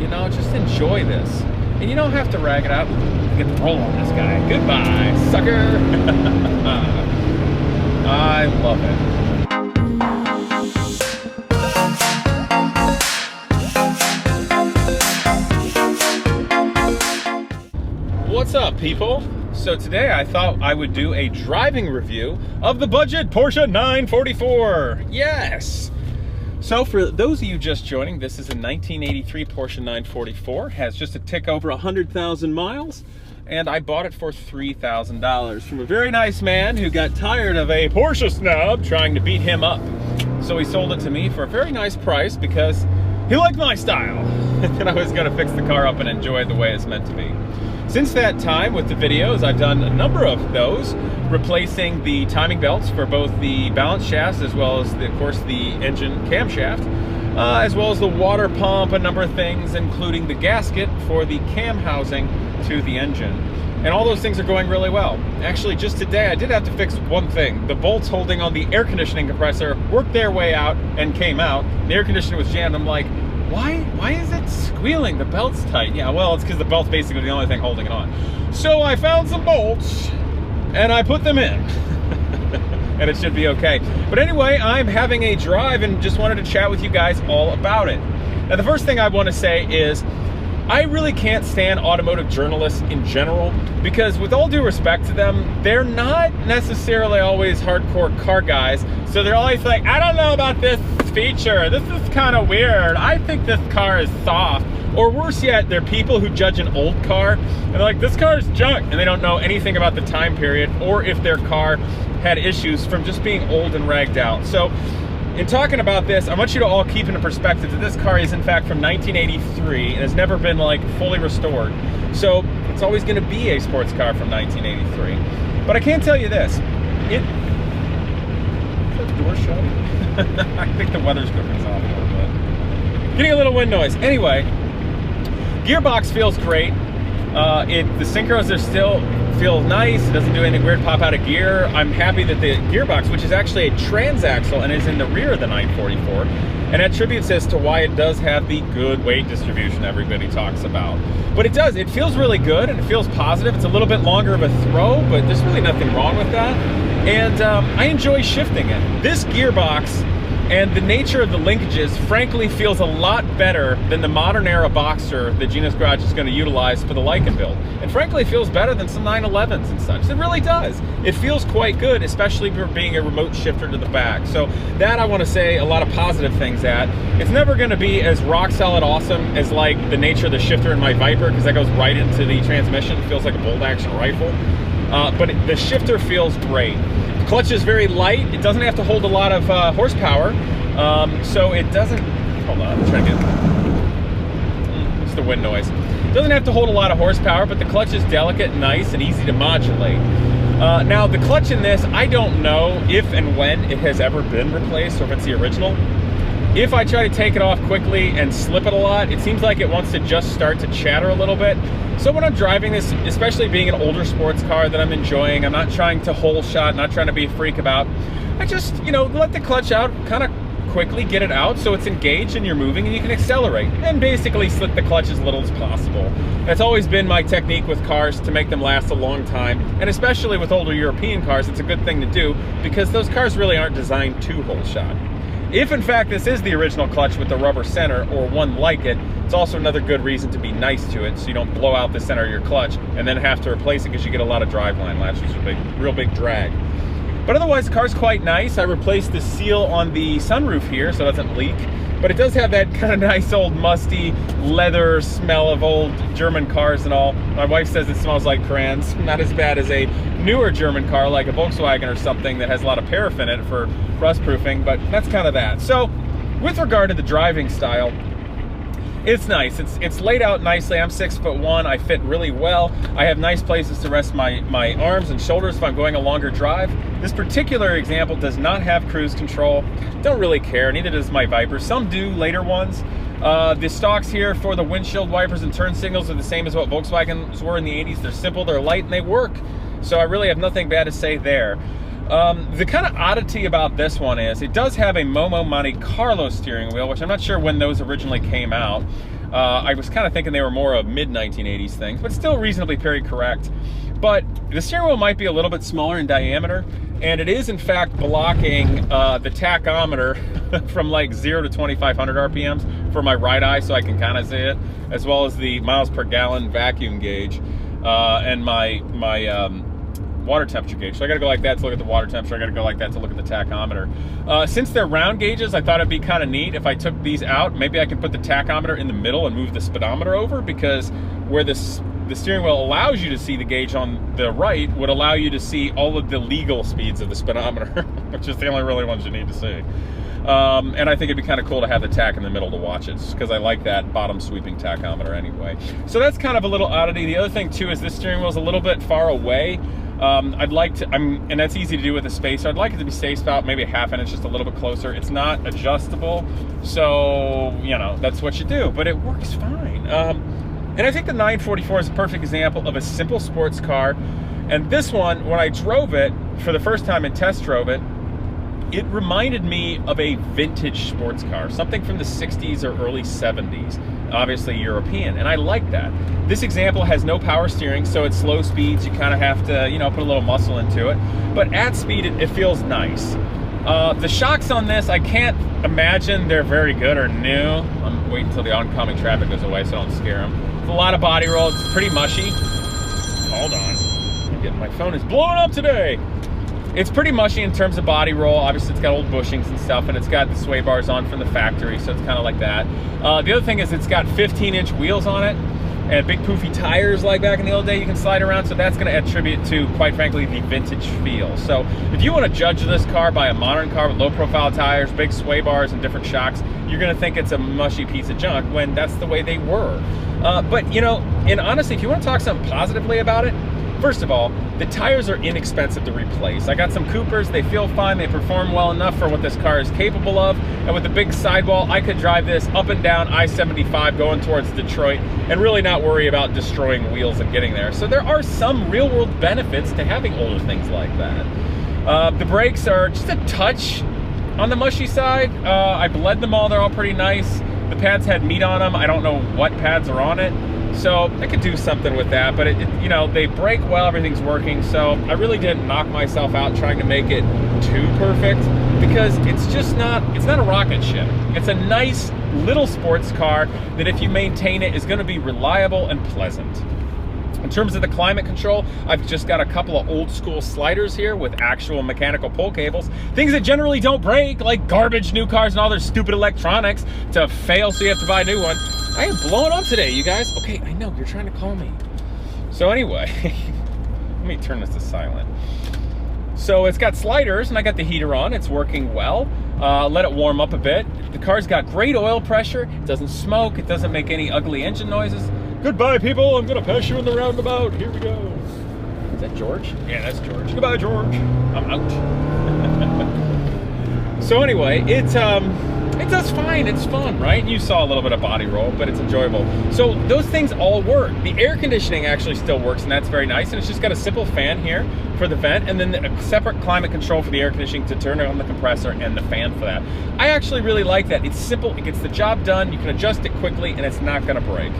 You know, just enjoy this. And you don't have to rag it out. Get the roll on this guy. Goodbye, sucker. I love it. What's up, people? So today I thought I would do a driving review of the budget Porsche 944. Yes! So for those of you just joining, this is a 1983 Porsche 944. Has just a tick over 100,000 miles. And I bought it for $3,000 from a very nice man who got tired of a Porsche snob trying to beat him up. So he sold it to me for a very nice price because he liked my style. And I was gonna fix the car up and enjoy it the way it's meant to be. Since that time, with the videos, I've done a number of those, replacing the timing belts for both the balance shafts as well as, of course, the engine camshaft, as well as the water pump, a number of things, including the gasket for the cam housing to the engine. And all those things are going really well. Actually, just today, I did have to fix one thing. The bolts holding on the air conditioning compressor worked their way out and came out. The air conditioner was jammed. I'm like, why is it squealing? The belt's tight. Yeah, well, it's because the belt's basically the only thing holding it on. So I found some bolts and I put them in. And it should be okay. But anyway, I'm having a drive and just wanted to chat with you guys all about it. Now, the first thing I want to say is I really can't stand automotive journalists in general because, with all due respect to them, they're not necessarily always hardcore car guys. So they're always like, I don't know about this feature. This is kind of weird. I think this car is soft. Or worse yet, they're people who judge an old car and they're like, this car is junk, and they don't know anything about the time period or if their car had issues from just being old and ragged out. So in talking about this, I want you to all keep in perspective that this car is in fact from 1983 and has never been like fully restored. So it's always going to be a sports car from 1983. But I can tell you this, is the door shut? I think the weather's gripping off a little bit. Getting a little wind noise. Anyway, Gearbox feels great. The synchros are still feel nice. It doesn't do anything weird, pop out of gear. I'm happy that the gearbox, which is actually a transaxle and is in the rear of the 944, and attributes this to why it does have the good weight distribution everybody talks about. But it does, it feels really good and it feels positive. It's a little bit longer of a throw, but there's really nothing wrong with that. And I enjoy shifting it. This gearbox and the nature of the linkages, frankly, feels a lot better than the modern era Boxster that Gina's Garage is going to utilize for the Lycan build. And frankly, it feels better than some 911s and such. It really does. It feels quite good, especially for being a remote shifter to the back. So that I want to say a lot of positive things at. It's never going to be as rock solid awesome as like the nature of the shifter in my Viper, because that goes right into the transmission. It feels like a bolt action rifle. But the shifter feels great. The clutch is very light. It doesn't have to hold a lot of horsepower. So it doesn't, hold on, I'm trying to get, it's the wind noise. It doesn't have to hold a lot of horsepower, but the clutch is delicate, nice, and easy to modulate. Now, the clutch in this, I don't know if and when it has ever been replaced, or if it's the original. If I try to take it off quickly and slip it a lot, it seems like it wants to just start to chatter a little bit. So when I'm driving this, especially being an older sports car that I'm enjoying, I'm not trying to hole shot, not trying to be a freak about, I just, you know, let the clutch out, kind of quickly get it out so it's engaged and you're moving and you can accelerate and basically slip the clutch as little as possible. That's always been my technique with cars to make them last a long time, and especially with older European cars, it's a good thing to do because those cars really aren't designed to hole shot. If in fact this is the original clutch with the rubber center or one like it, it's also another good reason to be nice to it so you don't blow out the center of your clutch and then have to replace it because you get a lot of driveline laps, which is a real big drag. But otherwise, the car's quite nice. I replaced the seal on the sunroof here so it doesn't leak. But it does have that kind of nice old musty leather smell of old German cars and all. My wife says it smells like crayons. Not as bad as a newer German car like a Volkswagen or something that has a lot of paraffin in it for rust proofing, but that's kind of that. So with regard to the driving style, it's nice. It's laid out nicely. I'm 6'1". I fit really well. I have nice places to rest my arms and shoulders if I'm going a longer drive. This particular example does not have cruise control. Don't really care. Neither does my Viper. Some do, later ones. The stocks here for the windshield wipers and turn signals are the same as what Volkswagens were in the 80s. They're simple, they're light, and they work. So I really have nothing bad to say there. The kind of oddity about this one is it does have a Momo Monte Carlo steering wheel, which I'm not sure when those originally came out. I was kind of thinking they were more of mid-1980s things, but still reasonably period correct. But the steering wheel might be a little bit smaller in diameter, and it is in fact blocking the tachometer from like 0 to 2,500 RPMs for my right eye, so I can kind of see it, as well as the miles per gallon vacuum gauge and my water temperature gauge. So I gotta go like that to look at the water temperature. I gotta go like that to look at the tachometer. Since they're round gauges, I thought it'd be kind of neat if I took these out. Maybe I can put the tachometer in the middle and move the speedometer over, because where the steering wheel allows you to see the gauge on the right would allow you to see all of the legal speeds of the speedometer, which is the only really ones you need to see. And I think it'd be kind of cool to have the tach in the middle to watch it, because I like that bottom sweeping tachometer anyway. So that's kind of a little oddity. The other thing too is this steering wheel is a little bit far away. I'd like to, and that's easy to do with a spacer. I'd like it to be spaced out maybe a half inch, just a little bit closer. It's not adjustable, so you know that's what you do. But it works fine. And I think the 944 is a perfect example of a simple sports car. And this one, when I drove it for the first time and test drove it, it reminded me of a vintage sports car, something from the 60s or early 70s, obviously European, and I like that. This example has no power steering, so at slow speeds you kind of have to, you know, put a little muscle into it, but at speed it feels nice. The shocks on this, I can't imagine they're very good or new. I'm waiting until the oncoming traffic goes away so I don't scare them. It's a lot of body roll, it's pretty mushy. Hold on, my phone is blowing up today. It's pretty mushy in terms of body roll. Obviously, it's got old bushings and stuff, and it's got the sway bars on from the factory, so it's kind of like that. The other thing is it's got 15-inch wheels on it, and big poofy tires like back in the old day you can slide around, so that's going to attribute to, quite frankly, the vintage feel. So if you want to judge this car by a modern car with low-profile tires, big sway bars, and different shocks, you're going to think it's a mushy piece of junk when that's the way they were. But, you know, and honestly, if you want to talk something positively about it, first of all, the tires are inexpensive to replace. I got some Coopers, they feel fine, they perform well enough for what this car is capable of, and with the big sidewall, I could drive this up and down I-75 going towards Detroit and really not worry about destroying wheels and getting there. So there are some real-world benefits to having older things like that. The brakes are just a touch on the mushy side. I bled them all, they're all pretty nice. The pads had meat on them, I don't know what pads are on it. So I could do something with that, but you know, they brake well, everything's working. So I really didn't knock myself out trying to make it too perfect, because it's just not, it's not a rocket ship. It's a nice little sports car that if you maintain it is going to be reliable and pleasant. In terms of the climate control, I've just got a couple of old school sliders here with actual mechanical pull cables. Things that generally don't break, like garbage new cars and all their stupid electronics to fail so you have to buy a new one. I am blowing up today, you guys. Okay, I know, you're trying to call me. So anyway, let me turn this to silent. So it's got sliders and I got the heater on, it's working well. Let it warm up a bit. The car's got great oil pressure, it doesn't smoke, it doesn't make any ugly engine noises. Goodbye, people, I'm gonna pass you in the roundabout, here we go. Is that George? Yeah, that's George. Goodbye, George. I'm out. So anyway, it does fine, it's fun, right? You saw a little bit of body roll, but it's enjoyable. So those things all work. The air conditioning actually still works, and that's very nice, and it's just got a simple fan here for the vent, and then a separate climate control for the air conditioning to turn on the compressor and the fan for that. I actually really like that. It's simple, it gets the job done, you can adjust it quickly, and it's not gonna break.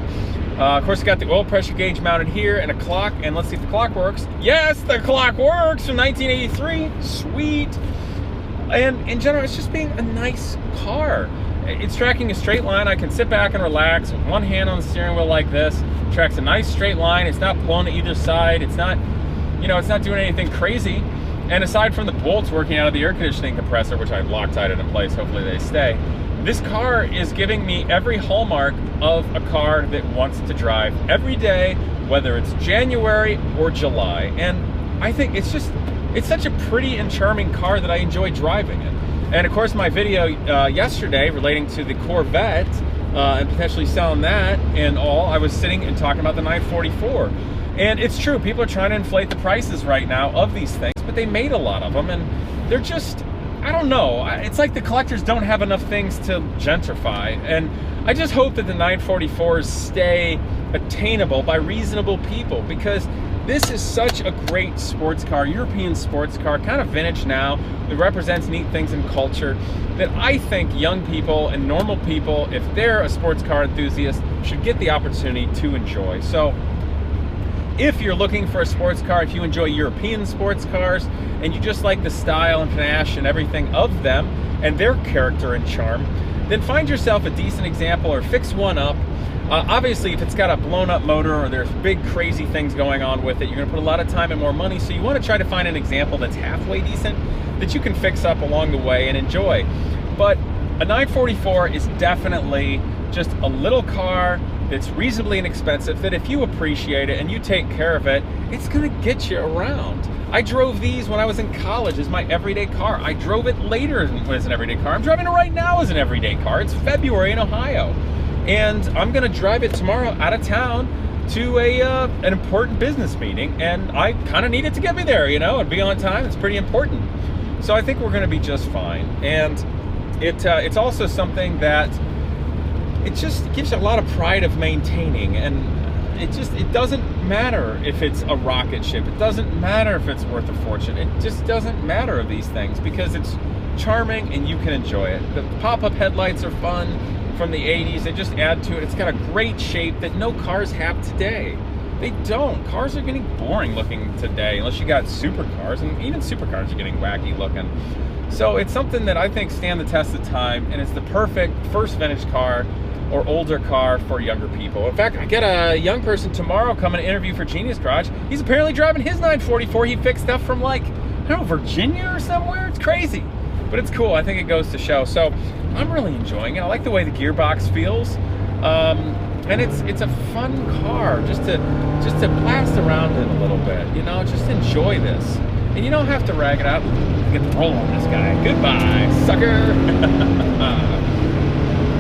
Of course, you got the oil pressure gauge mounted here and a clock, and let's see if the clock works. Yes, the clock works from 1983, sweet. And in general, it's just being a nice car. It's tracking a straight line. I can sit back and relax with one hand on the steering wheel like this. It tracks a nice straight line. It's not pulling to either side. It's not, you know, it's not doing anything crazy. And aside from the bolts working out of the air conditioning compressor, which I've Loctited in place, hopefully they stay, this car is giving me every hallmark of a car that wants to drive every day, whether it's January or July. And I think it's such a pretty and charming car that I enjoy driving it. And of course, my video yesterday relating to the Corvette and potentially selling that and all, I was sitting and talking about the 944. And it's true, people are trying to inflate the prices right now of these things, but they made a lot of them, and they're just, I don't know, it's like the collectors don't have enough things to gentrify. And I just hope that the 944s stay attainable by reasonable people, because this is such a great sports car, European sports car, kind of vintage now. It represents neat things in culture that I think young people and normal people, if they're a sports car enthusiast, should get the opportunity to enjoy. So if you're looking for a sports car, if you enjoy European sports cars, and you just like the style and panache and everything of them, and their character and charm, then find yourself a decent example or fix one up. Obviously, if it's got a blown up motor or there's big crazy things going on with it, you're gonna put a lot of time and more money, so you wanna try to find an example that's halfway decent that you can fix up along the way and enjoy. But a 944 is definitely just a little car that's reasonably inexpensive, that if you appreciate it and you take care of it, it's gonna get you around. I drove these when I was in college as my everyday car. I drove it later as an everyday car. I'm driving it right now as an everyday car. It's February in Ohio. And I'm gonna drive it tomorrow out of town to an important business meeting, and I kind of need it to get me there, you know, and be on time. It's pretty important. So I think we're gonna be just fine. And it's also something that it just gives you a lot of pride of maintaining, and it doesn't matter if it's a rocket ship. It doesn't matter if it's worth a fortune. It just doesn't matter of these things because it's charming and you can enjoy it. The pop-up headlights are fun from the 80s. They just add to it. It's got a great shape that no cars have today. They don't. Cars are getting boring looking today unless you got supercars, and even supercars are getting wacky looking. So it's something that I think stand the test of time, and it's the perfect first vintage car or older car for younger people. In fact, I get a young person tomorrow coming to interview for Genius Garage. He's apparently driving his 944 he fixed up from, like, I don't know, Virginia or somewhere. It's crazy, but it's cool. I think it goes to show. So I'm really enjoying it. I like the way the gearbox feels, and it's a fun car just to blast around in a little bit. You know, just enjoy this, and you don't have to rag it out. Get the roll on this guy. Goodbye, sucker.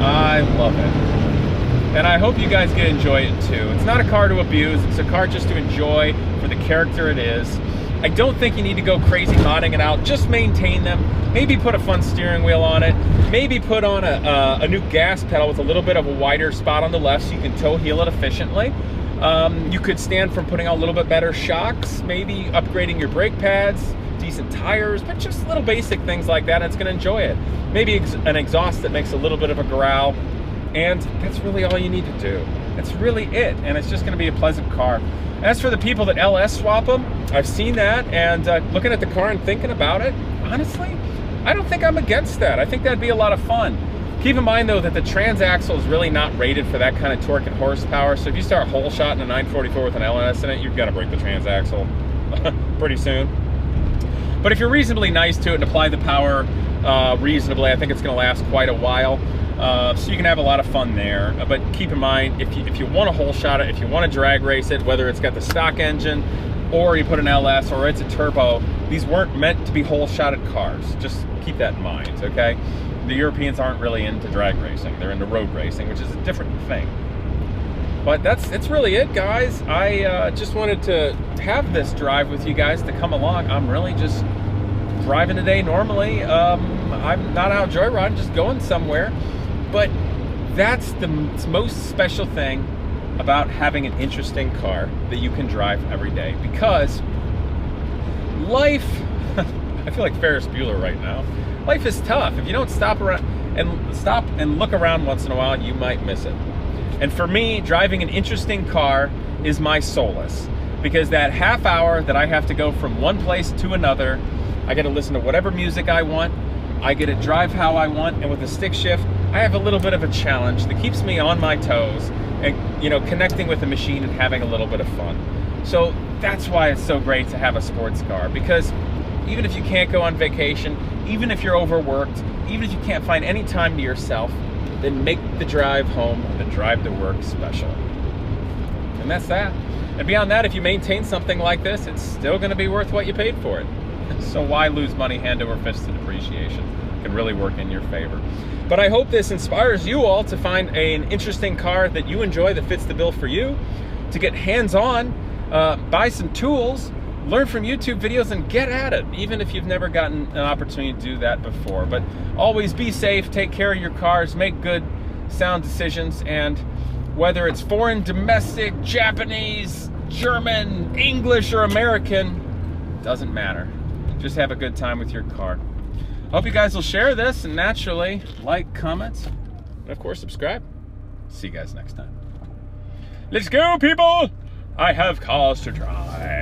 I love it. And I hope you guys get to enjoy it too. It's not a car to abuse, it's a car just to enjoy for the character it is. I don't think you need to go crazy modding it out, just maintain them. Maybe put a fun steering wheel on it. Maybe put on a new gas pedal with a little bit of a wider spot on the left so you can toe heel it efficiently. You could stand from putting on a little bit better shocks, maybe upgrading your brake pads, decent tires, but just little basic things like that, and it's gonna enjoy it. Maybe an exhaust that makes a little bit of a growl, and that's really all you need to do. That's really it, and it's just gonna be a pleasant car. As for the people that LS swap them, I've seen that, and looking at the car and thinking about it, honestly, I don't think I'm against that. I think that'd be a lot of fun. Keep in mind though that the transaxle is really not rated for that kind of torque and horsepower, so if you start hole shotting a 944 with an LS in it, you're gonna break the transaxle pretty soon. But if you're reasonably nice to it and apply the power reasonably, I think it's gonna last quite a while. So you can have a lot of fun there. But keep in mind, if you want to hole shot it, if you want to drag race it, whether it's got the stock engine or you put an LS or it's a turbo, these weren't meant to be hole shotted cars. Just keep that in mind, okay? The Europeans aren't really into drag racing. They're into road racing, which is a different thing. But that's really it, guys. I just wanted to have this drive with you guys to come along. I'm really just driving today normally. I'm not out joyriding, just going somewhere. But that's the most special thing about having an interesting car that you can drive every day. Because life, I feel like Ferris Bueller right now. Life is tough. If you don't stop and look around once in a while, you might miss it. And for me, driving an interesting car is my solace, because that half hour that I have to go from one place to another, I get to listen to whatever music I want, I get to drive how I want, and with a stick shift, I have a little bit of a challenge that keeps me on my toes and, you know, connecting with the machine and having a little bit of fun. So that's why it's so great to have a sports car, because even if you can't go on vacation, even if you're overworked, even if you can't find any time to yourself, then make the drive home, the drive to work special. And that's that. And beyond that, if you maintain something like this, it's still gonna be worth what you paid for it. So why lose money hand over fist to depreciation? It can really work in your favor. But I hope this inspires you all to find an interesting car that you enjoy, that fits the bill for you, to get hands-on, buy some tools, learn from YouTube videos, and get at it, even if you've never gotten an opportunity to do that before. But always be safe, take care of your cars, make good, sound decisions, and whether it's foreign, domestic, Japanese, German, English, or American, doesn't matter. Just have a good time with your car. Hope you guys will share this, and naturally, like, comment, and of course, subscribe. See you guys next time. Let's go, people! I have cars to drive.